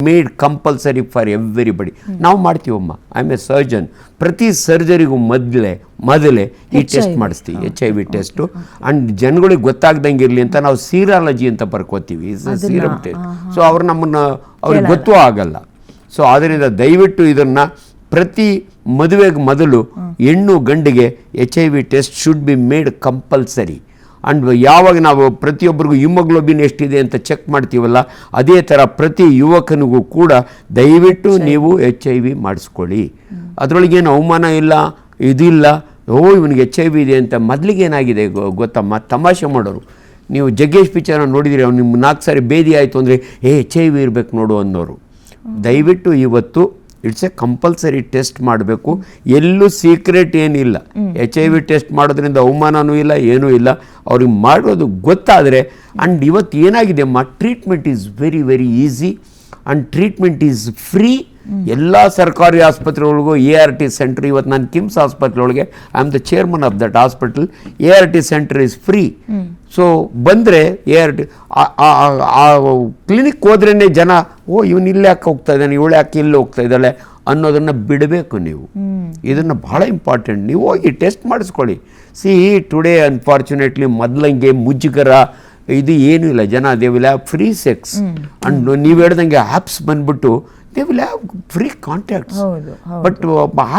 Made compulsory for everybody. ನಾವು ಮಾಡ್ತೀವಮ್ಮ, I am A surgeon. ಪ್ರತಿ ಸರ್ಜರಿಗೂ ಮೊದಲೇ ಈ ಟೆಸ್ಟ್ ಮಾಡಿಸ್ತೀವಿ, HIV ಟೆಸ್ಟು. ಅಂಡ್ ಜನಗಳಿಗೆ ಗೊತ್ತಾಗ್ದಂಗೆ ಇರಲಿ ಅಂತ ನಾವು ಸೀರಾಲಜಿ ಅಂತ ಬರ್ಕೋತೀವಿ, ಸೀರಮ್ ಟೆಸ್ಟ್. ಸೊ ಅವ್ರಿಗೆ ಗೊತ್ತೂ ಆಗಲ್ಲ. ಸೊ ಆದ್ದರಿಂದ ದಯವಿಟ್ಟು ಇದನ್ನು ಪ್ರತಿ ಮದುವೆಗೆ ಮೊದಲು ಹೆಣ್ಣು ಗಂಡಿಗೆ HIV test should be made compulsory. And ಯಾವಾಗ ನಾವು ಪ್ರತಿಯೊಬ್ಬರಿಗೂ ಹಿಮೋಗ್ಲೋಬಿನ್ ಎಷ್ಟಿದೆ ಅಂತ ಚೆಕ್ ಮಾಡ್ತೀವಲ್ಲ, ಅದೇ ಥರ ಪ್ರತಿ ಯುವಕನಿಗೂ ಕೂಡ ದಯವಿಟ್ಟು ನೀವು HIV ಮಾಡಿಸ್ಕೊಳ್ಳಿ. ಅದರೊಳಗೇನು ಅವಮಾನ ಇಲ್ಲ, ಇದಿಲ್ಲ, ಇವನಿಗೆ HIV ಇದೆ ಅಂತ. ಮೊದಲಿಗೆ ಏನಾಗಿದೆ ಗೊತ್ತಮ್ಮ, ತಮಾಷೆ ಮಾಡೋರು. ನೀವು ಜಗ್ಗೇಶ್ ಪಿಕ್ಚರ್ನ ನೋಡಿದಿರಿ, ಅವ್ನು ನಿಮ್ಮ 4 ಸಾರಿ ಬೇದಿ ಆಯಿತು ಅಂದರೆ HIV ಇರಬೇಕು ನೋಡು ಅನ್ನೋರು. ದಯವಿಟ್ಟು ಇವತ್ತು ಇಟ್ಸ್ ಎ ಕಂಪಲ್ಸರಿ ಟೆಸ್ಟ್ ಮಾಡಬೇಕು. ಎಲ್ಲೂ ಸೀಕ್ರೆಟ್ ಏನಿಲ್ಲ. HIV ಟೆಸ್ಟ್ ಮಾಡೋದ್ರಿಂದ ಅವಮಾನನೂ ಇಲ್ಲ, ಏನೂ ಇಲ್ಲ. ಅವ್ರಿಗೆ ಮಾಡೋದು ಗೊತ್ತಾದರೆ. ಆ್ಯಂಡ್ ಇವತ್ತು ಏನಾಗಿದೆ ಅಮ್ಮ, treatment is very very easy and treatment is free. ಎಲ್ಲ ಸರ್ಕಾರಿ ಆಸ್ಪತ್ರೆಗಳಿಗೂ ART ಸೆಂಟರ್. ಇವತ್ತು ನಾನು ಕಿಮ್ಸ್ ಆಸ್ಪತ್ರೆ ಒಳಗೆ I am the chairman of that hospital. ART centre is free. So ಬಂದರೆ ART ಕ್ಲಿನಿಕ್ ಹೋದ್ರೇ ಜನ ಇವನು ಇಲ್ಲಿ ಯಾಕೆ ಹೋಗ್ತಾ ಇದ್ದಾನೆ, ಇವಳು ಯಾಕೆ ಇಲ್ಲಿ ಹೋಗ್ತಾ ಇದ್ದಾಳೆ ಅನ್ನೋದನ್ನು ಬಿಡಬೇಕು ನೀವು. ಇದನ್ನು ಭಾಳ ಇಂಪಾರ್ಟೆಂಟ್. ನೀವು ಹೋಗಿ ಟೆಸ್ಟ್ ಮಾಡಿಸ್ಕೊಳ್ಳಿ. ಟುಡೇ ಅನ್ಫಾರ್ಚುನೇಟ್ಲಿ ಮೊದಲಂಗೆ ಮುಜುಗರ ಇದು ಏನೂ ಇಲ್ಲ. ಜನ they will have free sex. And ನೀವು ಹೇಳ್ದಂಗೆ ಆ್ಯಪ್ಸ್ ಬಂದ್ಬಿಟ್ಟು they will have free contacts. But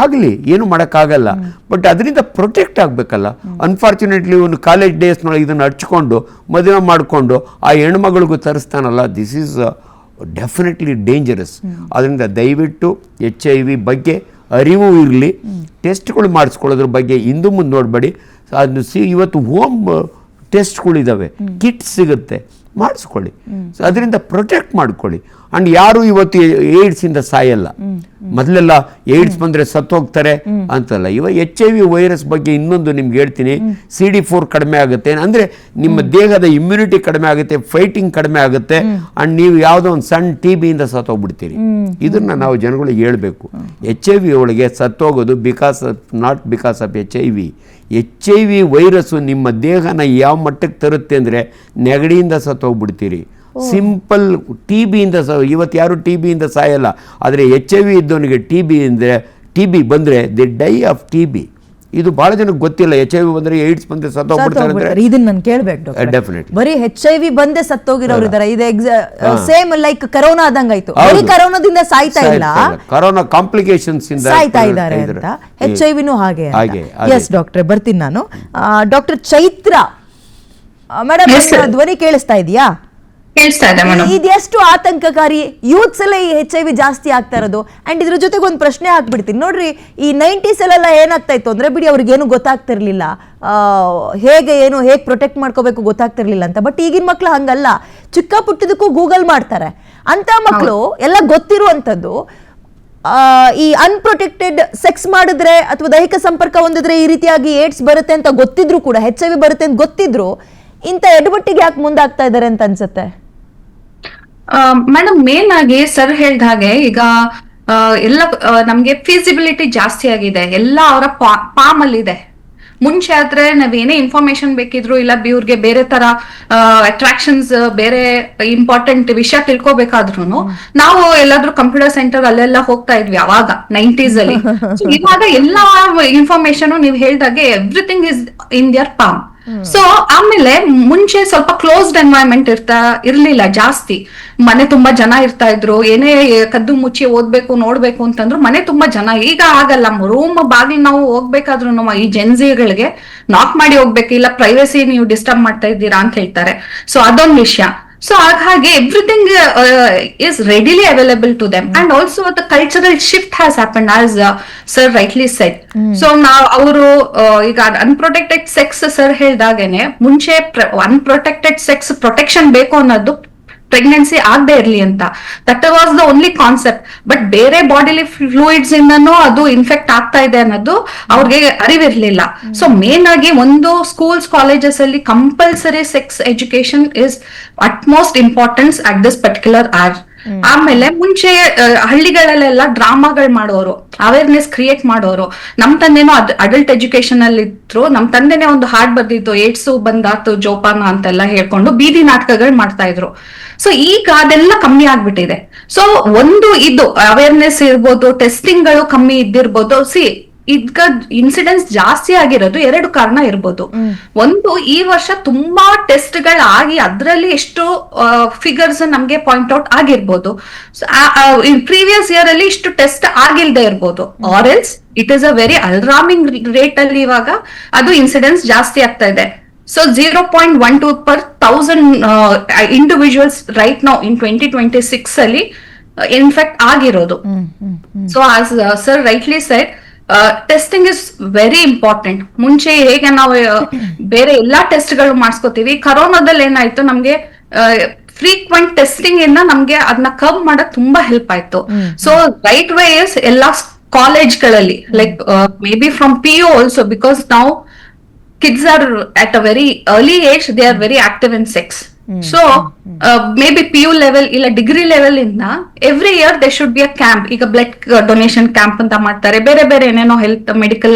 ಆಗಲಿ, ಏನು ಮಾಡೋಕ್ಕಾಗಲ್ಲ. ಬಟ್ ಅದರಿಂದ ಪ್ರೊಟೆಕ್ಟ್ ಆಗಬೇಕಲ್ಲ. ಅನ್ಫಾರ್ಚುನೇಟ್ಲಿ ಒಂದು ಕಾಲೇಜ್ ಡೇಸ್ನೊಳಗೆ ಇದನ್ನು ಹಚ್ಕೊಂಡು ಮದುವೆ ಮಾಡಿಕೊಂಡು ಆ ಹೆಣ್ಮಗಳಿಗೂ ತರಿಸ್ತಾನಲ್ಲ, ದಿಸ್ ಈಸ್ ಡೆಫಿನೆಟ್ಲಿ ಡೇಂಜರಸ್. ಅದರಿಂದ ದಯವಿಟ್ಟು HIV ಬಗ್ಗೆ ಅರಿವು ಇರಲಿ. ಟೆಸ್ಟ್ಗಳು ಮಾಡಿಸ್ಕೊಳ್ಳೋದ್ರ ಬಗ್ಗೆ ಹಿಂದೆ ಮುಂದೆ ನೋಡಬೇಡಿ. ಅದು ಇವತ್ತು ಹೋಮ್ ಟೆಸ್ಟ್ಗಳಿದ್ದಾವೆ, ಕಿಟ್ ಸಿಗುತ್ತೆ, ಮಾಡಿಸ್ಕೊಳ್ಳಿ. ಸೊ ಅದರಿಂದ ಪ್ರೊಟೆಕ್ಟ್ ಮಾಡ್ಕೊಳ್ಳಿ. ಆ್ಯಂಡ್ ಯಾರು ಇವತ್ತು ಏಡ್ಸಿಂದ ಸಾಯಲ್ಲ. ಮೊದಲೆಲ್ಲ ಏಡ್ಸ್ ಬಂದರೆ ಸತ್ತೋಗ್ತಾರೆ ಅಂತಲ್ಲ. ಇವಾಗ HIV ವೈರಸ್ ಬಗ್ಗೆ ಇನ್ನೊಂದು ನಿಮ್ಗೆ ಹೇಳ್ತೀನಿ. CD4 ಕಡಿಮೆ ಆಗುತ್ತೆ ಅಂದರೆ ನಿಮ್ಮ ದೇಹದ ಇಮ್ಯುನಿಟಿ ಕಡಿಮೆ ಆಗುತ್ತೆ, ಫೈಟಿಂಗ್ ಕಡಿಮೆ ಆಗುತ್ತೆ. ಆ್ಯಂಡ್ ನೀವು ಯಾವುದೋ ಒಂದು ಸಣ್ಣ TBಯಿಂದ ಸತ್ತೋಗ್ಬಿಡ್ತೀರಿ. ಇದನ್ನು ನಾವು ಜನಗಳಿಗೆ ಹೇಳಬೇಕು. HIV ಒಳಗೆ ಸತ್ತೋಗೋದು not because of HIV virus ನಿಮ್ಮ ದೇಹನ ಯಾವ ಮಟ್ಟಕ್ಕೆ ತರುತ್ತೆ ಅಂದರೆ ನೆಗಡಿಯಿಂದ ಸತ್ತೋಗ್ಬಿಡ್ತೀರಿ. ಸಿಂಪಲ್ TBಯಿಂದ ಇವತ್ತು ಯಾರು TBಯಿಂದ ಸಾಯಲ್ಲ. ಆದರೆ HIV ಇದ್ದವನಿಗೆ TB ಬಂದರೆ ದಿ ಡೈ ಆಫ್ TB. ಇದು ಬಹಳ ಜನಕ್ಕೆ ಗೊತ್ತಿಲ್ಲ. HIV ಬಂದರೆ ಏಡ್ಸ್ ಬಂದರೆ ಸತ್ತೋಗ್ಬಿಡ್ತಾರೆ. ಇದನ್ನ ನಾನು ಕೇಳಬೇಕು. ಡೆಫಿನೆಟ್ಲಿ ಬರೀ HIV ಬಂದೇ ಸತ್ತೋಗಿರೋರು ಇದ್ದಾರೆ. ಇದು ಸೇಮ್ ಲೈಕ್ ಕರೋನಾ ಆದಂಗಾಯ್ತು. ಬರೀ ಕರೋನಾದಿಂದ ಸಾಯ್ತಾ ಇಲ್ಲ, ಕರೋನಾ ಕಾಂಪ್ಲಿಕೇಶನ್ಸ್ ಇಂದ ಸಾಯ್ತಾ ಇದ್ದಾರೆ ಅಂತ. HIVನೂ ಹಾಗೆ. ಎಸ್ ಡಾಕ್ಟ್ರೆ, ಬರ್ತೀನಿ ನಾನು. ಡಾಕ್ಟರ್ ಚೈತ್ರ ಮೇಡಮ್, ಧ್ವನಿ ಕೇಳಿಸ್ತಾ ಇದೆಯಾ? ಇದೆಷ್ಟು ಆತಂಕಕಾರಿ. ಯೂತ್ಸ್ ಎಲ್ಲ ಈ HIV ಜಾಸ್ತಿ ಆಗ್ತಾ ಇರೋದು. ಅಂಡ್ ಇದ್ರ ಜೊತೆಗೆ ಒಂದು ಪ್ರಶ್ನೆ ಹಾಕ್ಬಿಡ್ತೀನಿ ನೋಡ್ರಿ. ಈ 90s ಅಲ್ಲೆಲ್ಲ ಏನಾಗ್ತಾ ಇತ್ತು ಅಂದ್ರೆ ಬಿಡಿ, ಅವ್ರಿಗೇನು ಗೊತ್ತಾಗ್ತಿರ್ಲಿಲ್ಲ, ಹೇಗೆ ಪ್ರೊಟೆಕ್ಟ್ ಮಾಡ್ಕೋಬೇಕು ಗೊತ್ತಾಗ್ತಿರ್ಲಿಲ್ಲ ಅಂತ. ಬಟ್ ಈಗಿನ ಮಕ್ಳು ಹಂಗಲ್ಲ, ಚಿಕ್ಕ ಪುಟ್ಟದಕ್ಕೂ ಗೂಗಲ್ ಮಾಡ್ತಾರೆ. ಅಂತ ಮಕ್ಕಳು ಎಲ್ಲ ಗೊತ್ತಿರುವಂಥದ್ದು ಈ ಅನ್ಪ್ರೊಟೆಕ್ಟೆಡ್ ಸೆಕ್ಸ್ ಮಾಡಿದ್ರೆ ಅಥವಾ ದೈಹಿಕ ಸಂಪರ್ಕ ಹೊಂದಿದ್ರೆ ಈ ರೀತಿಯಾಗಿ ಏಡ್ಸ್ ಬರುತ್ತೆ ಅಂತ ಗೊತ್ತಿದ್ರು ಕೂಡ, HIV ಬರುತ್ತೆ ಅಂತ ಗೊತ್ತಿದ್ರು, ಇಂಥ ಎಡವಟ್ಟಿಗೆ ಯಾಕೆ ಮುಂದಾಗ್ತಾ ಇದ್ದಾರೆ ಅಂತ ಅನ್ಸುತ್ತೆ ಮೇಡಮ್? ಮೇನ್ ಆಗಿ ಸರ್ ಹೇಳ್ದ ಹಾಗೆ ಈಗ ಎಲ್ಲ ನಮ್ಗೆ ಫೀಸಿಬಿಲಿಟಿ ಜಾಸ್ತಿ ಆಗಿದೆ. ಎಲ್ಲ ಅವರ ಪಾಮ್ ಅಲ್ಲಿ ಇದೆ. ಮುಂಚೆ ಆದ್ರೆ ನಾವೇನೇ ಇನ್ಫಾರ್ಮೇಶನ್ ಬೇಕಿದ್ರು ಇಲ್ಲ ಇವ್ರಿಗೆ ಬೇರೆ ತರ ಅಟ್ರಾಕ್ಷನ್ಸ್, ಬೇರೆ ಇಂಪಾರ್ಟೆಂಟ್ ವಿಷಯ ತಿಳ್ಕೊಬೇಕಾದ್ರೂ ನಾವು ಎಲ್ಲಾದ್ರೂ ಕಂಪ್ಯೂಟರ್ ಸೆಂಟರ್ ಅಲ್ಲೆಲ್ಲ ಹೋಗ್ತಾ ಇದ್ವಿ ಅವಾಗ 90s ಅಲ್ಲಿ. ಇವಾಗ ಎಲ್ಲಾ ಇನ್ಫಾರ್ಮೇಶನ್ ನೀವು ಹೇಳ್ದಾಗೆ everything is in their palm. So ಆಮೇಲೆ ಮುಂಚೆ ಸ್ವಲ್ಪ ಕ್ಲೋಸ್ಡ್ ಎನ್ವೈರನ್ಮೆಂಟ್ ಇರ್ಲಿಲ್ಲ ಜಾಸ್ತಿ. ಮನೆ ತುಂಬಾ ಜನ ಇರ್ತಾ ಇದ್ರು. ಏನೇ ಕದ್ದು ಮುಚ್ಚಿ ಓದ್ಬೇಕು ನೋಡ್ಬೇಕು ಅಂತಂದ್ರು ಮನೆ ತುಂಬಾ ಜನ. ಈಗ ಆಗಲ್ಲ. ರೂಮ್ ಬಾಗಿಲು ನಾವು ಹೋಗ್ಬೇಕಾದ್ರು ಈ ಜೆನ್ಸಿಗಳಿಗೆ ನಾಕ್ ಮಾಡಿ ಹೋಗ್ಬೇಕು, ಇಲ್ಲ ಪ್ರೈವಸಿ ನೀವು ಡಿಸ್ಟರ್ಬ್ ಮಾಡ್ತಾ ಇದ್ದೀರಾ ಅಂತ ಹೇಳ್ತಾರೆ. ಸೊ ಅದೊಂದು ವಿಷಯ. ಸೊ ಹಾಗಾಗಿ everything is readily available to them. And also the cultural shift has happened, as sir rightly said. So ನಾವು ಅವರು ಈಗ ಅನ್ಪ್ರೊಟೆಕ್ಟೆಡ್ ಸೆಕ್ಸ್ ಸರ್ ಹೇಳ್ದಾಗೇನೆ ಮುಂಚೆ ಅನ್ಪ್ರೊಟೆಕ್ಟೆಡ್ ಸೆಕ್ಸ್ ಪ್ರೊಟೆಕ್ಷನ್ ಬೇಕು ಅನ್ನೋದು ಪ್ರೆಗ್ನೆನ್ಸಿ ಆಗದೆ ಇರ್ಲಿ ಅಂತ. That was the only concept. But ಬೇರೆ ಬಾಡಿಲಿ ಫ್ಲೂಯಿಡ್ಸ್ ಇಂದನೂ ಅದು ಇನ್ಫೆಕ್ಟ್ ಆಗ್ತಾ ಇದೆ ಅನ್ನೋದು ಅವ್ರಿಗೆ ಅರಿವಿರ್ಲಿಲ್ಲ. ಸೊ ಮೇನ್ ಆಗಿ ಒಂದು ಸ್ಕೂಲ್ಸ್ ಕಾಲೇಜಸ್ ಅಲ್ಲಿ compulsory sex education is utmost importance at this particular ಆಮೇಲೆ ಮುಂಚೆ ಹಳ್ಳಿಗಳಲ್ಲೆಲ್ಲ ಡ್ರಾಮಾಗಳು ಮಾಡೋರು, ಅವೇರ್ನೆಸ್ ಕ್ರಿಯೇಟ್ ಮಾಡೋರು. ನಮ್ ತಂದೆನೂ ಅಡಲ್ಟ್ ಎಜುಕೇಶನ್ ಅಲ್ಲಿ ಇದ್ರು, ನಮ್ ತಂದೆನೇ ಒಂದು ಹಾಡ್ ಬರ್ದಿತ್ತು, ಏಡ್ಸು ಬಂದಾತು ಜೋಪಾನ ಅಂತೆಲ್ಲ ಹೇಳ್ಕೊಂಡು ಬೀದಿ ನಾಟಕಗಳು ಮಾಡ್ತಾ ಇದ್ರು. ಸೊ ಈಗ ಅದೆಲ್ಲ ಕಮ್ಮಿ ಆಗ್ಬಿಟ್ಟಿದೆ. ಸೊ ಒಂದು ಇದು ಅವೇರ್ನೆಸ್ ಇರ್ಬೋದು, ಟೆಸ್ಟಿಂಗ್ ಗಳು ಕಮ್ಮಿ ಇದ್ದಿರ್ಬೋದು. ಈಗ ಇನ್ಸಿಡೆನ್ಸ್ ಜಾಸ್ತಿ ಆಗಿರೋದು 2 ಕಾರಣ ಇರ್ಬೋದು. ಒಂದು, ಈ ವರ್ಷ ತುಂಬಾ ಟೆಸ್ಟ್ ಗಳಾಗಿ ಅದ್ರಲ್ಲಿ ಎಷ್ಟು ಫಿಗರ್ಸ್ ನಮ್ಗೆ ಪಾಯಿಂಟ್ ಔಟ್ ಆಗಿರ್ಬೋದು. ಪ್ರೀವಿಯಸ್ ಇಯರ್ ಅಲ್ಲಿ ಇಷ್ಟು ಟೆಸ್ಟ್ ಆಗಿಲ್ದೇ ಇರ್ಬೋದು. Or else it is a very alarming rate ಅಲ್ಲಿ ಇವಾಗ ಅದು ಇನ್ಸಿಡೆನ್ಸ್ ಜಾಸ್ತಿ ಆಗ್ತಾ ಇದೆ. So 0.12 per 1000 individuals right now in 2026 ಅಲ್ಲಿ ಇನ್ಫೆಕ್ಟ್ ಆಗಿರೋದು. So as sir rightly said, testing is very important. ಮುಂಚೆ ಹೇಗೆ ನಾವು ಬೇರೆ ಎಲ್ಲಾ ಟೆಸ್ಟ್ ಗಳು ಮಾಡಿಸ್ಕೋತೀವಿ, ಕರೋನಾದಲ್ಲಿ ಏನಾಯ್ತು, ನಮ್ಗೆ ಫ್ರೀಕ್ವೆಂಟ್ ಟೆಸ್ಟಿಂಗ್ ಇಂದ ನಮ್ಗೆ ಅದನ್ನ ಕಮ್ ಮಾಡಕ್ ತುಂಬಾ ಹೆಲ್ಪ್ ಆಯ್ತು. ಸೊ ರೈಟ್ ವೇ ಇಸ್ ಎಲ್ಲಾ ಕಾಲೇಜ್ಗಳಲ್ಲಿ, like may be from PU also, because ನಾವು kids are at a very early age, they are very active in sex. So maybe PU level illa degree level inda every year there should be a camp. Iga blood donation camp anta ಮಾಡ್ತಾರೆ, ಬೇರೆ ಬೇರೆ ಏನೇನೋ health medical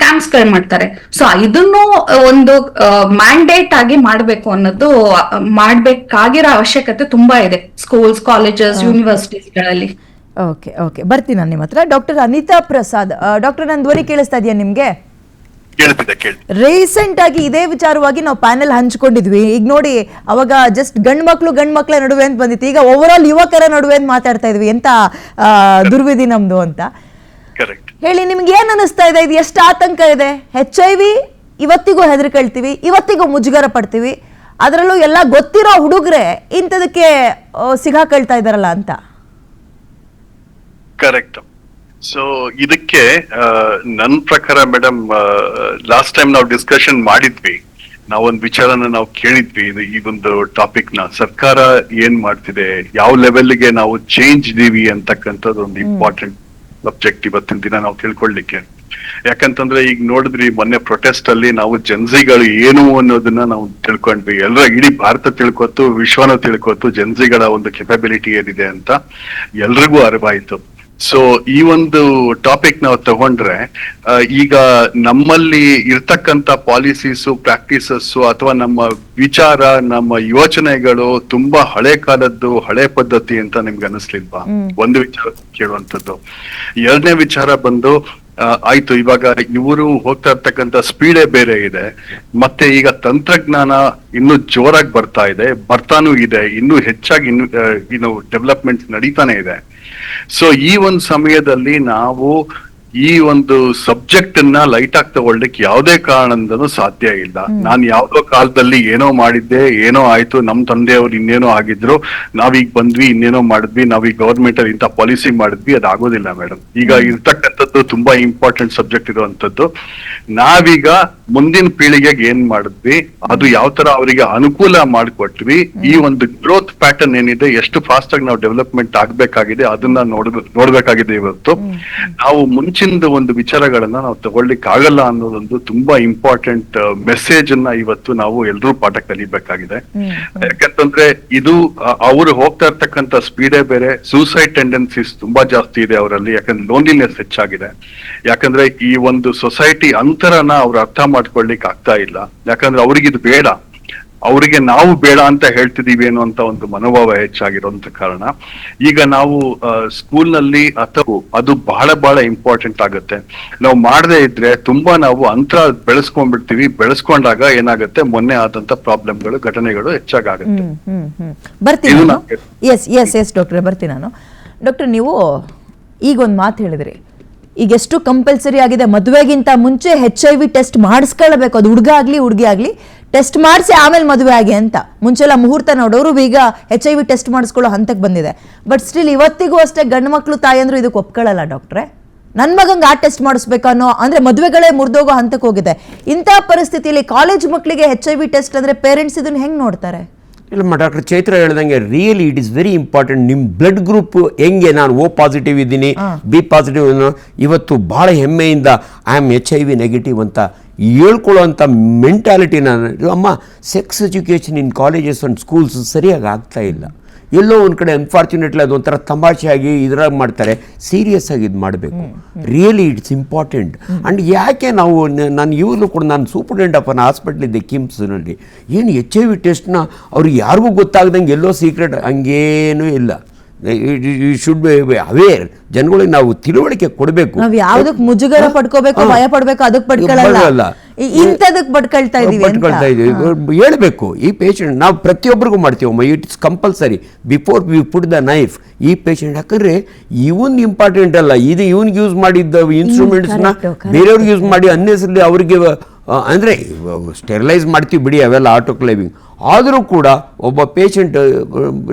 camps ಗಳು ಮಾಡ್ತಾರೆ. So ಇದನ್ನು ಒಂದು mandate ಆಗಿ ಮಾಡ್ಬೇಕು ಅನ್ನೋದು, ಮಾಡ್ಬೇಕಾಗಿರೋ ಅವಶ್ಯಕತೆ ತುಂಬಾ ಇದೆ ಸ್ಕೂಲ್ಸ್, ಕಾಲೇಜಸ್, ಯೂನಿವರ್ಸಿಟೀಸ್ ಗಳಲ್ಲಿ. ಓಕೆ ಓಕೆ, ಬರ್ತೀನಿ ನಾನು ನಿಮ್ಮ ಹತ್ರ. ಡಾಕ್ಟರ್ ಅನಿತಾ ಪ್ರಸಾದ್, ಡಾಕ್ಟರ್ ನನ್ನ ಧ್ವನಿ ಕೇಳಿಸ್ತಾ ಇದೆಯಾ ನಿಮ್ಗೆ? ರೀಸೆಂಟ್ ಆಗಿ ಇದೇ ವಿಚಾರವಾಗಿ ನಾವು ಪ್ಯಾನೆಲ್ ಹಂಚ್ಕೊಂಡಿದ್ವಿ. ಈಗ ನೋಡಿ, ಅವಾಗ ಜಸ್ಟ್ ಗಂಡ್ ಮಕ್ಳ ನಡುವೆ ಅಂತ ಬಂದಿತ್ತು, ಈಗ ಓವರ್ ಆಲ್ ಯುವಕರ ನಡುವೆ ಅಂತ ಮಾತಾಡ್ತಾ ಇದ್ವಿ. ಎಂತ ದುರ್ವಿಧಿ ನಮ್ದು ಅಂತ ಹೇಳಿ. ನಿಮ್ಗೆ ಏನ್ ಅನಿಸ್ತಾ ಇದೆ? ಇದು ಎಷ್ಟು ಆತಂಕ ಇದೆ? HIV ಇವತ್ತಿಗೂ ಹೆದರ್ಕೊಳ್ತೀವಿ, ಇವತ್ತಿಗೂ ಮುಜುಗರ ಪಡ್ತೀವಿ, ಅದರಲ್ಲೂ ಎಲ್ಲ ಗೊತ್ತಿರೋ ಹುಡುಗ್ರೆ ಇಂಥದಕ್ಕೆ ಸಿಗಾಕೊಳ್ತಾ ಇದಾರಲ್ಲ ಅಂತ. ಕರೆಕ್ಟ್. ಸೊ ಇದಕ್ಕೆ ನನ್ನ ಪ್ರಕಾರ ಮೇಡಮ್, ಲಾಸ್ಟ್ ಟೈಮ್ ನಾವು ಡಿಸ್ಕಷನ್ ಮಾಡಿದ್ವಿ, ನಾವೊಂದು ವಿಚಾರನ ನಾವು ಕೇಳಿದ್ವಿ, ಈ ಒಂದು ಟಾಪಿಕ್ ನ ಸರ್ಕಾರ ಏನ್ ಮಾಡ್ತಿದೆ, ಯಾವ ಲೆವೆಲ್ಗೆ ನಾವು ಚೇಂಜ್ ಇದೀವಿ ಅಂತಕ್ಕಂಥದ್ದು ಒಂದು ಇಂಪಾರ್ಟೆಂಟ್ ಸಬ್ಜೆಕ್ಟ್ ಇವತ್ತಿನ ದಿನ ನಾವು ತಿಳ್ಕೊಳ್ಲಿಕ್ಕೆ. ಯಾಕಂತಂದ್ರೆ ಈಗ ನೋಡಿದ್ರಿ, ಮೊನ್ನೆ ಪ್ರೊಟೆಸ್ಟ್ ಅಲ್ಲಿ ನಾವು ಜನ್ಸಿಗಳು ಏನು ಅನ್ನೋದನ್ನ ನಾವು ತಿಳ್ಕೊಂಡ್ವಿ. ಎಲ್ಲರ ಇಡೀ ಭಾರತ ತಿಳ್ಕೊತು, ವಿಶ್ವನ ತಿಳ್ಕೊತು, ಜನ್ಸಿಗಳ ಒಂದು ಕೆಪಬಿಲಿಟಿ ಏನಿದೆ ಅಂತ ಎಲ್ರಿಗೂ ಅರಿವಾಯ್ತು. ಸೊ ಈ ಒಂದು ಟಾಪಿಕ್ ನಾವು ತಗೊಂಡ್ರೆ, ಈಗ ನಮ್ಮಲ್ಲಿ ಇರ್ತಕ್ಕಂತ ಪಾಲಿಸೀಸು, ಪ್ರಾಕ್ಟೀಸಸ್ಸು ಅಥವಾ ನಮ್ಮ ವಿಚಾರ, ನಮ್ಮ ಯೋಚನೆಗಳು ತುಂಬಾ ಹಳೆ ಕಾಲದ್ದು, ಹಳೆ ಪದ್ಧತಿ ಅಂತ ನಿಮ್ಗೆ ಅನಿಸ್ಲಿಲ್ವಾ? ಒಂದು ವಿಚಾರ ಕೇಳುವಂಥದ್ದು. ಎರಡನೇ ವಿಚಾರ ಬಂದು, ಆಯ್ತು, ಇವಾಗ ಇವರು ಹೋಗ್ತಾ ಇರ್ತಕ್ಕಂಥ ಸ್ಪೀಡೇ ಬೇರೆ ಇದೆ, ಮತ್ತೆ ಈಗ ತಂತ್ರಜ್ಞಾನ ಇನ್ನು ಜೋರಾಗಿ ಬರ್ತಾನೂ ಇದೆ, ಇನ್ನೂ ಹೆಚ್ಚಾಗಿ ಇನ್ನು ಡೆವಲಪ್ಮೆಂಟ್ ನಡೀತಾನೆ ಇದೆ. ಸೊ ಈ ಒಂದು ಸಮಯದಲ್ಲಿ ನಾವು ಈ ಒಂದು ಸಬ್ಜೆಕ್ಟ್ ಅನ್ನ ಲೈಟ್ ಆಗಿ ತಗೊಳ್ಲಿಕ್ಕೆ ಯಾವುದೇ ಕಾರಣದಿಂದನೂ ಸಾಧ್ಯ ಇಲ್ಲ. ನಾನು ಯಾವ್ದೋ ಕಾಲದಲ್ಲಿ ಏನೋ ಮಾಡಿದ್ದೆ, ಏನೋ ಆಯ್ತು, ನಮ್ ತಂದೆಯವ್ರು ಇನ್ನೇನೋ ಆಗಿದ್ರು, ನಾವೀಗ ಬಂದ್ವಿ, ಇನ್ನೇನೋ ಮಾಡಿದ್ವಿ, ನಾವೀಗ ಗವರ್ಮೆಂಟ್ ಅಲ್ಲಿ ಇಂಥ ಪಾಲಿಸಿ ಮಾಡಿದ್ವಿ, ಅದಾಗೋದಿಲ್ಲ ಮೇಡಮ್. ಈಗ ಇರ್ತಕ್ಕಂಥದ್ದು ತುಂಬಾ ಇಂಪಾರ್ಟೆಂಟ್ ಸಬ್ಜೆಕ್ಟ್ ಇರುವಂತದ್ದು. ನಾವೀಗ ಮುಂದಿನ ಪೀಳಿಗೆಗೆ ಏನ್ ಮಾಡಿದ್ವಿ, ಅದು ಯಾವ ತರ ಅವರಿಗೆ ಅನುಕೂಲ ಮಾಡಿಕೊಟ್ವಿ, ಈ ಒಂದು ಗ್ರೋತ್ ಪ್ಯಾಟರ್ನ್ ಏನಿದೆ, ಎಷ್ಟು ಫಾಸ್ಟ್ ಆಗಿ ನಾವು ಡೆವಲಪ್ಮೆಂಟ್ ಆಗ್ಬೇಕಾಗಿದೆ ಅದನ್ನ ನೋಡ್ಬೇಕಾಗಿದೆ. ಇವತ್ತು ನಾವು ಮುಂಚಿನ ಒಂದು ವಿಚಾರಗಳನ್ನ ನಾವು ತಗೊಳ್ಳಿಕ್ ಆಗಲ್ಲ ಅನ್ನೋದೊಂದು ತುಂಬಾ ಇಂಪಾರ್ಟೆಂಟ್ ಮೆಸೇಜ್ ಅನ್ನ ಇವತ್ತು ನಾವು ಎಲ್ರೂ ಪಾಠ ಕಲಿಬೇಕಾಗಿದೆ. ಯಾಕಂತಂದ್ರೆ ಇದು ಅವರು ಹೋಗ್ತಾ ಇರ್ತಕ್ಕಂಥ ಸ್ಪೀಡೇ ಬೇರೆ, ಸೂಸೈಡ್ ಟೆಂಡೆನ್ಸೀಸ್ ತುಂಬಾ ಜಾಸ್ತಿ ಇದೆ ಅವರಲ್ಲಿ, ಯಾಕಂದ್ರೆ ಲೋನ್ಲಿನೆಸ್ ಹೆಚ್ಚಾಗಿದೆ. ಯಾಕಂದ್ರೆ ಈ ಒಂದು ಸೊಸೈಟಿ ಅಂತರನ ಅವ್ರು ಅರ್ಥ ಮಾಡ್ಕೊಳ್ಲಿಕ್ಕೆ ಆಗ್ತಾ ಇಲ್ಲ. ಯಾಕಂದ್ರೆ ಅವ್ರಿಗಿದು ಬೇಡ, ಅವರಿಗೆ ನಾವು ಬೇಡ ಅಂತ ಹೇಳ್ತಿದೀವಿ ಅನ್ನುವಂತ ಒಂದು ಮನೋಭಾವ ಹೆಚ್ಚಾಗಿರೋಂತ ಕಾರಣ ಈಗ ನಾವು ಸ್ಕೂಲ್ ನಲ್ಲಿ ಅಥವಾ ಅದು ಬಹಳ ಬಹಳ ಇಂಪಾರ್ಟೆಂಟ್ ಆಗುತ್ತೆ. ನಾವು ಮಾಡದೇ ಇದ್ರೆ ತುಂಬಾ ನಾವು ಅಂತರ ಬೆಳೆಸ್ಕೊಂಡ್ಬಿಡ್ತೀವಿ. ಬೆಳೆಸ್ಕೊಂಡಾಗ ಏನಾಗುತ್ತೆ, ಮೊನ್ನೆ ಆದಂತ ಪ್ರಾಬ್ಲಮ್ಗಳು, ಘಟನೆಗಳು ಹೆಚ್ಚಾಗುತ್ತೆ. ಬರ್ತೀನಿ ನಾನು. ಎಸ್ ಡಾಕ್ಟ್ರೆ, ಬರ್ತೀನಿ ನಾನು. ಡಾಕ್ಟರ್, ನೀವು ಈಗ ಒಂದು ಮಾತು ಹೇಳಿದ್ರಿ, ಈಗ ಎಷ್ಟು ಕಂಪಲ್ಸರಿ ಆಗಿದೆ, ಮದುವೆಗಿಂತ ಮುಂಚೆ HIV ಟೆಸ್ಟ್ ಮಾಡಿಸ್ಕೊಳ್ಬೇಕು, ಅದು ಹುಡುಗ ಆಗ್ಲಿ ಹುಡುಗಿ ಆಗ್ಲಿ, ಟೆಸ್ಟ್ ಮಾಡಿಸಿ ಆಮೇಲೆ ಮದುವೆ ಆಗಿ ಅಂತ. ಮುಂಚೆಲ್ಲ ಮುಹೂರ್ತ ನೋಡೋರು, ಈಗ HIV ಟೆಸ್ಟ್ ಮಾಡಿಸ್ಕೊಳ್ಳೋ ಹಂತಕ್ಕೆ ಬಂದಿದೆ. ಬಟ್ ಸ್ಟಿಲ್ ಇವತ್ತಿಗೂ ಅಷ್ಟೇ ಗಂಡು ಮಕ್ಕಳು ತಾಯಂದ್ರು ಇದಕ್ಕೆ ಒಪ್ಕೊಳ್ಳಲ್ಲ. ಡಾಕ್ಟ್ರೆ, ನನ್ನ ಮಗಂಗೆ ಆ ಟೆಸ್ಟ್ ಮಾಡಿಸ್ಬೇಕನ್ನೋ, ಅಂದ್ರೆ ಮದುವೆಗಳೇ ಮುರಿದೋಗೋ ಹಂತಕ್ಕೆ ಹೋಗಿದೆ. ಇಂಥ ಪರಿಸ್ಥಿತಿಯಲ್ಲಿ ಕಾಲೇಜ್ ಮಕ್ಕಳಿಗೆ HIV ಟೆಸ್ಟ್ ಅಂದ್ರೆ ಪೇರೆಂಟ್ಸ್ ಇದನ್ನ ಹೆಂಗ್ ನೋಡ್ತಾರೆ? ಇಲ್ಲಮ್ಮ, ಡಾಕ್ಟರ್ ಚೈತ್ರ ಹೇಳ್ದಂಗೆ really it is very important. ನಿಮ್ಮ ಬ್ಲಡ್ ಗ್ರೂಪ್ ಹೆಂಗೆ, ನಾನು O ಪಾಸಿಟಿವ್ ಇದ್ದೀನಿ, B ಪಾಸಿಟಿವ್, ಇವತ್ತು ಭಾಳ ಹೆಮ್ಮೆಯಿಂದ ಐ ಆಮ್ HIV ನೆಗೆಟಿವ್ ಅಂತ ಹೇಳ್ಕೊಳ್ಳೋವಂಥ ಮೆಂಟ್ಯಾಲಿಟಿನ ಅಮ್ಮ, sex education in colleges and schools ಸರಿಯಾಗಿ ಆಗ್ತಾ ಇಲ್ಲ. ಎಲ್ಲೋ ಒಂದು ಕಡೆ ಅನ್ಫಾರ್ಚುನೇಟ್ಲಿ ಅದೊಂಥರ ತಮಾಷೆಯಾಗಿ ಇದ್ರಾಗ ಮಾಡ್ತಾರೆ. ಸೀರಿಯಸ್ ಆಗಿ ಇದು ಮಾಡಬೇಕು. Really it's important. ಆ್ಯಂಡ್ ಯಾಕೆ ನಾವು ನಾನು ಇವಾಗಲೂ ಕೂಡ ನಾನು ಸೂಪರ್ಡೆಂಟ್ ಆಫ್ ಅನ್ ಹಾಸ್ಪಿಟ್ಲ್ ಇದ್ದೆ ಕಿಮ್ಸ್ನಲ್ಲಿ. ಏನು HIV ಟೆಸ್ಟ್ನ ಅವ್ರಿಗೆ ಯಾರಿಗೂ ಗೊತ್ತಾಗ್ದಂಗೆ ಎಲ್ಲೋ ಸೀಕ್ರೆಟ್ ಹಂಗೇನೂ ಇಲ್ಲ. You should be aware. ಜನಗಳಿಗೆ ನಾವು ತಿಳುವಳಿಕೆ ಕೊಡಬೇಕು. ನಾವ್ ಯಾವ್ದಕ್ ಮುಜುಗರ ಪಡ್ಕೋಬೇಕು, ಭಯ ಪಡ್ಬೇಕು ಅದಕ್ಕೆ ಪಡ್ಕೊಳ್ಳಲ್ಲ, ಇಂಥದಕ್ಕೆ ಪಡ್ಕೊಳ್ತಾ ಇದೀವಿ ಹೇಳ್ಬೇಕು. ಈ ಪೇಷಂಟ್ ನಾವು ಪ್ರತಿಯೊಬ್ಬರಿಗೂ ಮಾಡ್ತೀವಮ್ಮ, it's compulsory before we put the knife. ಈ ಪೇಷಂಟ್ ಯಾಕಂದ್ರೆ ಇವನ್ ಇಂಪಾರ್ಟೆಂಟ್ ಅಲ್ಲ, ಇದು ಇವನ್ಗೆ ಯೂಸ್ ಮಾಡಿದ್ದ ಇನ್ಸ್ಟ್ರೂಮೆಂಟ್ಸ್ನ ಬೇರೆಯವ್ರಿಗೆ ಯೂಸ್ ಮಾಡಿ ಅನ್ನೆಸರ್ಲಿ ಅವ್ರಿಗೆ ಅಂದರೆ ಸ್ಟೆರಿಲೈಸ್ ಮಾಡ್ತೀವಿ ಬಿಡಿ, ಅವೆಲ್ಲ ಆಟೋಕ್ಲೇವಿಂಗ್. ಆದರೂ ಕೂಡ ಒಬ್ಬ ಪೇಷಂಟ್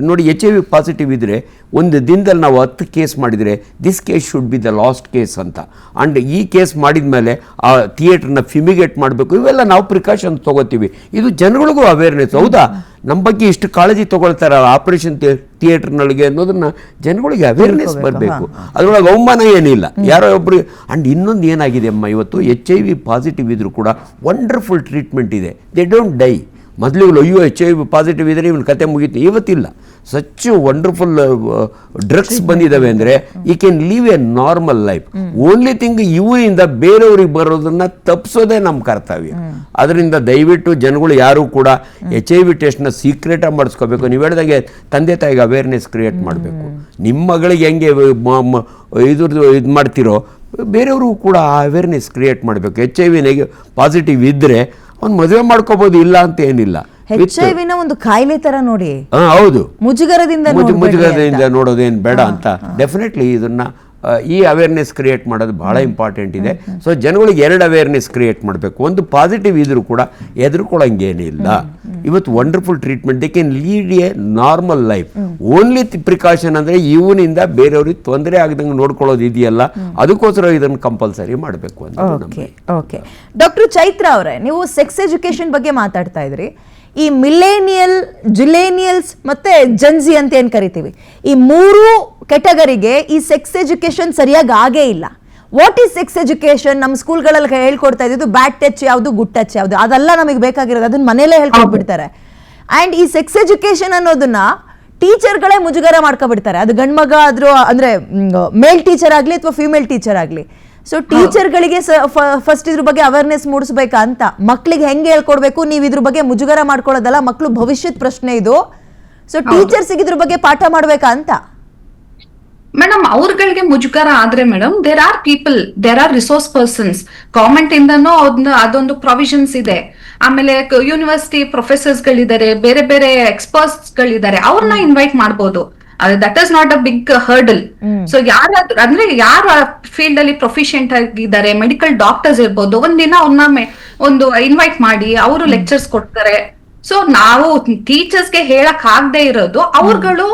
ನೋಡಿ HIV ಪಾಸಿಟಿವ್ ಇದ್ದರೆ ಒಂದು ದಿನದಲ್ಲಿ ನಾವು 10 ಕೇಸ್ ಮಾಡಿದರೆ this case should be the last case ಅಂತ. ಆ್ಯಂಡ್ ಈ ಕೇಸ್ ಮಾಡಿದ ಮೇಲೆ ಆ ಥಿಯೇಟ್ರನ್ನ ಫ್ಯೂಮಿಗೇಟ್ ಮಾಡಬೇಕು. ಇವೆಲ್ಲ ನಾವು ಪ್ರಿಕಾಷನ್ಸ್ ತೊಗೋತೀವಿ. ಇದು ಜನಗಳಿಗೂ ಅವೇರ್ನೆಸ್. ಹೌದಾ, ನಮ್ಮ ಬಗ್ಗೆ ಇಷ್ಟು ಕಾಳಜಿ ತೊಗೊಳ್ತಾರೆ ಆಪರೇಷನ್ ಥಿಯೇಟ್ರ್ನೊಳಗೆ ಅನ್ನೋದನ್ನ ಜನಗಳಿಗೆ ಅವೇರ್ನೆಸ್ ಬರಬೇಕು. ಅದರೊಳಗೆ ಅವಮಾನ ಏನಿಲ್ಲ ಯಾರೋ ಒಬ್ಬರು. ಆ್ಯಂಡ್ ಇನ್ನೊಂದು ಏನಾಗಿದೆ ಅಮ್ಮ, ಇವತ್ತು HIV ಪಾಸಿಟಿವ್ ಇದ್ರೂ ಕೂಡ ವಂಡರ್ಫುಲ್ ಟ್ರೀಟ್ಮೆಂಟ್ ಇದೆ. They don't dye. ಮೊದಲಿಗೆ ಅಯ್ಯೋ HIV ಪಾಸಿಟಿವ್ ಇದ್ದರೆ ಇವನ ಕತೆ ಮುಗೀತು. ಇವತ್ತಿಲ್ಲ. ಸಚ್ ವಂಡರ್ಫುಲ್ ಡ್ರಗ್ಸ್ ಬಂದಿದ್ದಾವೆ ಅಂದರೆ ಈ can leave A normal life. Only thing ಇವರಿಂದ ಬೇರೆಯವ್ರಿಗೆ ಬರೋದನ್ನ ತಪ್ಪಿಸೋದೇ ನಮ್ಮ ಕರ್ತವ್ಯ. ಅದರಿಂದ ದಯವಿಟ್ಟು ಜನಗಳು ಯಾರು ಕೂಡ HIV ಟೆಸ್ಟ್ನ ಸೀಕ್ರೆಟಾಗಿ ಮಾಡಿಸ್ಕೋಬೇಕು. ನೀವು ಹೇಳಿದಾಗೆ ತಂದೆ ತಾಯಿಗೆ ಅವೇರ್ನೆಸ್ ಕ್ರಿಯೇಟ್ ಮಾಡಬೇಕು. ನಿಮ್ಮ ಮಗಳಿಗೆ ಹೆಂಗೆ ಇದು ಮಾಡ್ತಿರೋ ಬೇರೆಯವರು ಕೂಡ ಆ ಅವೇರ್ನೆಸ್ ಕ್ರಿಯೇಟ್ ಮಾಡಬೇಕು. HIV ಪಾಸಿಟಿವ್ ಇದ್ದರೆ ಅವ್ನು ಮದುವೆ ಮಾಡ್ಕೋಬಹುದು, ಇಲ್ಲ ಅಂತ ಏನಿಲ್ಲ. HIV ಒಂದು ಕಾಯಿಲೆ ತರ ನೋಡಿ. ಹೌದು, ಮುಜುಗರದಿಂದ ನೋಡೋದೇನು ಬೇಡ ಅಂತ. ಡೆಫಿನೆಟ್ಲಿ ಇದನ್ನ ಈ ಅವೇರ್ನೆಸ್ ಕ್ರಿಯೇಟ್ ಮಾಡೋದು ಬಹಳ ಇಂಪಾರ್ಟೆಂಟ್ ಇದೆ. ಸೊ ಜನಗಳಿಗೆ 2 ಅವೇರ್ನೆಸ್ ಕ್ರಿಯೇಟ್ ಮಾಡಬೇಕು. ಒಂದು ಪಾಸಿಟಿವ್ ಇದ್ರೂ ಕೂಡ ಎದುರ್ಕೊಳ್ಳೋಂಗೇನಿಲ್ಲ. ಇವತ್ತು wonderful treatment, they can lead A normal life. Only precaution ಅಂದರೆ ಇವನಿಂದ ಬೇರೆಯವ್ರಿಗೆ ತೊಂದರೆ ಆಗದಂಗೆ ನೋಡ್ಕೊಳ್ಳೋದು ಇದೆಯಲ್ಲ, ಅದಕ್ಕೋಸ್ಕರ ಇದನ್ನು ಕಂಪಲ್ಸರಿ ಮಾಡಬೇಕು ಅಂತ. ಓಕೆ ಡಾಕ್ಟರ್ ಚೈತ್ರ ಅವರೇ, ನೀವು ಸೆಕ್ಸ್ ಎಜುಕೇಶನ್ ಬಗ್ಗೆ ಮಾತಾಡ್ತಾ ಇದ್ರಿ. ಈ ಜಿಲೇನಿಯಲ್ಸ್ ಮತ್ತೆ ಜನ್ಜಿ ಅಂತ ಏನ್ ಕರಿತೀವಿ, ಈ 3 ಕೆಟಗರಿಗೆ ಈ ಸೆಕ್ಸ್ ಎಜುಕೇಶನ್ ಸರಿಯಾಗಿ ಆಗೇ ಇಲ್ಲ. What is sex education? ನಮ್ಮ ಸ್ಕೂಲ್ಗಳಲ್ಲಿ ಹೇಳ್ಕೊಡ್ತಾ ಇದ್ದು ಬ್ಯಾಡ್ ಟಚ್ ಯಾವುದು, ಗುಡ್ ಟಚ್ ಯಾವುದು, ಅದೆಲ್ಲ ನಮಗೆ ಬೇಕಾಗಿರೋದು ಅದನ್ನ ಮನೇಲೇ ಹೇಳ್ಕೊಟ್ಬಿಡ್ತಾರೆ. ಅಂಡ್ ಈ ಸೆಕ್ಸ್ ಎಜುಕೇಶನ್ ಅನ್ನೋದನ್ನ ಟೀಚರ್ಗಳೇ ಮುಜುಗರ ಮಾಡ್ಕೊಬಿಡ್ತಾರೆ. ಅದು ಗಂಡ್ ಮಗ ಆದ್ರೂ ಅಂದ್ರೆ ಮೇಲ್ ಟೀಚರ್ ಆಗ್ಲಿ ಅಥವಾ ಫಿಮೇಲ್ ಟೀಚರ್ ಆಗ್ಲಿ. ಸೊ ಟೀಚರ್ಗಳಿಗೆ ಫಸ್ಟ್ ಇದ್ರ ಬಗ್ಗೆ ಅವೇರ್ನೆಸ್ ಮೂಡಿಸ್ಬೇಕಾ ಅಂತ, ಮಕ್ಳಿಗೆ ಹೆಂಗೆ ಹೇಳ್ಕೊಡ್ಬೇಕು, ನೀವು ಇದ್ರ ಬಗ್ಗೆ ಮುಜುಗರ ಮಾಡ್ಕೊಳ್ಳೋದಲ್ಲ, ಮಕ್ಳು ಭವಿಷ್ಯದ ಪ್ರಶ್ನೆ ಇದು. ಸೊ ಟೀಚರ್ಸಿಗೆ ಇದ್ರ ಬಗ್ಗೆ ಪಾಠ ಮಾಡ್ಬೇಕಾ ಅಂತ. ಮೇಡಮ್, ಅವ್ರಗಳಿಗೆ ಮುಜುಗರ ಆದ್ರೆ madam, there are resource persons. Government ಇಂದನೂ ಅದೊಂದು ಪ್ರೊವಿಷನ್ಸ್ ಇದೆ. ಆಮೇಲೆ ಯೂನಿವರ್ಸಿಟಿ ಪ್ರೊಫೆಸರ್ಸ್ ಗಳಿದ್ದಾರೆ, ಬೇರೆ ಬೇರೆ ಎಕ್ಸ್ಪರ್ಟ್ಸ್ ಗಳಿದ್ದಾರೆ, ಅವ್ರನ್ನ ಇನ್ವೈಟ್ ಮಾಡ್ಬೋದು. That is not a big hurdle. So ಯಾರಾದ್ರೂ ಅಂದ್ರೆ ಯಾರು ಫೀಲ್ಡ್ ಅಲ್ಲಿ ಪ್ರೊಫಿಷಿಯಂಟ್ ಆಗಿದ್ದಾರೆ, ಮೆಡಿಕಲ್ ಡಾಕ್ಟರ್ಸ್ ಇರ್ಬೋದು, ಒಂದಿನ ಅವ್ರನ್ನ ಒಂದು ಇನ್ವೈಟ್ ಮಾಡಿ ಅವರು ಲೆಕ್ಚರ್ಸ್ ಕೊಡ್ತಾರೆ. ಸೊ ನಾವು ಟೀಚರ್ಸ್ಗೆ ಹೇಳಕ್ ಆಗದೆ ಇರೋದು ಅವ್ರುಗಳು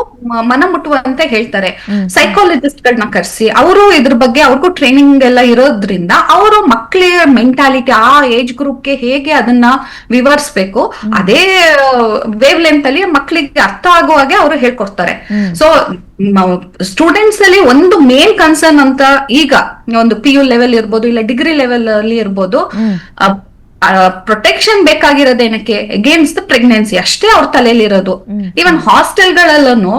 ಮನ ಮುಟ್ಟುವಂತೆ ಹೇಳ್ತಾರೆ. ಸೈಕಾಲಜಿಸ್ಟ್ ಗಳನ್ನ ಕರ್ಸಿ ಅವರು ಇದ್ರ ಬಗ್ಗೆ ಅವ್ರಿಗೂ ಟ್ರೈನಿಂಗ್ ಎಲ್ಲ ಇರೋದ್ರಿಂದ ಅವರು ಮಕ್ಕಳ ಮೆಂಟಾಲಿಟಿ ಆ ಏಜ್ ಗ್ರೂಪ್ಗೆ ಹೇಗೆ ಅದನ್ನ ವಿವರಿಸ್ಬೇಕು ಅದೇ ವೇವ್ ಲೆಂತ್ ಅಲ್ಲಿ ಮಕ್ಕಳಿಗೆ ಅರ್ಥ ಆಗುವ ಹಾಗೆ ಅವರು ಹೇಳ್ಕೊಡ್ತಾರೆ. ಸೊ ಸ್ಟೂಡೆಂಟ್ಸ್ ಅಲ್ಲಿ ಒಂದು ಮೇನ್ ಕನ್ಸರ್ನ್ ಅಂತ ಈಗ ಒಂದು PU ಲೆವೆಲ್ ಇರ್ಬೋದು, ಇಲ್ಲ ಡಿಗ್ರಿ ಲೆವೆಲ್ ಅಲ್ಲಿ ಇರ್ಬೋದು, ಪ್ರೊಟೆಕ್ಷನ್ ಬೇಕಾಗಿರೋದೇನಕ್ಕೆ ಅಗೇನ್ಸ್ಟ್ ದ ಪ್ರೆಗ್ನೆನ್ಸಿ ಅಷ್ಟೇ ಅವ್ರ ತಲೆಯಲ್ಲಿ ಇರೋದು. ಈವನ್ ಹಾಸ್ಟೆಲ್ಗಳಲ್ಲೂ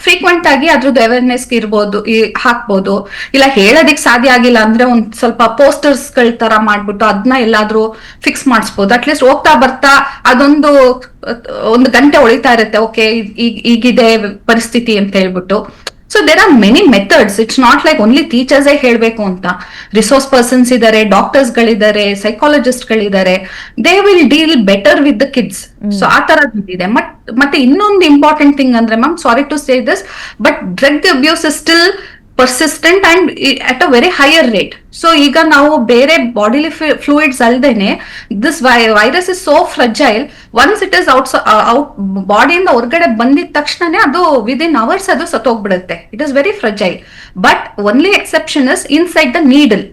ಫ್ರೀಕ್ವೆಂಟ್ ಆಗಿ ಅದ್ರದ್ದು ಅವೇರ್ನೆಸ್ ಇರ್ಬೋದು, ಹಾಕ್ಬೋದು. ಇಲ್ಲ ಹೇಳೋದಿಕ್ ಸಾಧ್ಯ ಆಗಿಲ್ಲ ಅಂದ್ರೆ ಒಂದ್ ಸ್ವಲ್ಪ ಪೋಸ್ಟರ್ಸ್ ಗಳ ತರ ಮಾಡ್ಬಿಟ್ಟು ಅದನ್ನ ಎಲ್ಲಾದ್ರೂ ಫಿಕ್ಸ್ ಮಾಡಿಸ್ಬೋದು. ಅಟ್ಲೀಸ್ಟ್ ಹೋಗ್ತಾ ಬರ್ತಾ ಒಂದು ಗಂಟೆ ಹೊಳಿತಾ ಇರುತ್ತೆ, ಓಕೆ ಈಗಿದೆ ಪರಿಸ್ಥಿತಿ ಅಂತ ಹೇಳ್ಬಿಟ್ಟು. So there are many methods. It's not like only teachers ಹೇಳ್ಬೇಕು ಅಂತ. ರಿಸೋರ್ಸ್ ಪರ್ಸನ್ಸ್ ಇದಾರೆ, ಡಾಕ್ಟರ್ಸ್ ಗಳಿದ್ದಾರೆ, ಸೈಕಾಲಜಿಸ್ಟ್ ಗಳಿದ್ದಾರೆ. They will deal better with the kids. So ಆ ತರ ಇದೆ. ಮತ್ತೆ ಇನ್ನೊಂದು ಇಂಪಾರ್ಟೆಂಟ್ ಥಿಂಗ್ ಅಂದ್ರೆ ma'am, sorry to say this, but drug abuse is still persistent and at a very higher rate. So ಈಗ ನಾವು ಬೇರೆ ಬಾಡಿಲಿ ಫ್ಲೂಯಿಡ್ಸ್ ಅಲ್ದೇನೆ this virus is so fragile. Once it is out ಬಾಡಿಯಿಂದ ಹೊರಗಡೆ ಬಂದಿದ ತಕ್ಷಣನೇ ಅದು ವಿದಿನ್ ಅವರ್ಸ್ ಅದು ಸತ್ತೋಗ್ಬಿಡುತ್ತೆ. It is very fragile. But only exception is inside the needle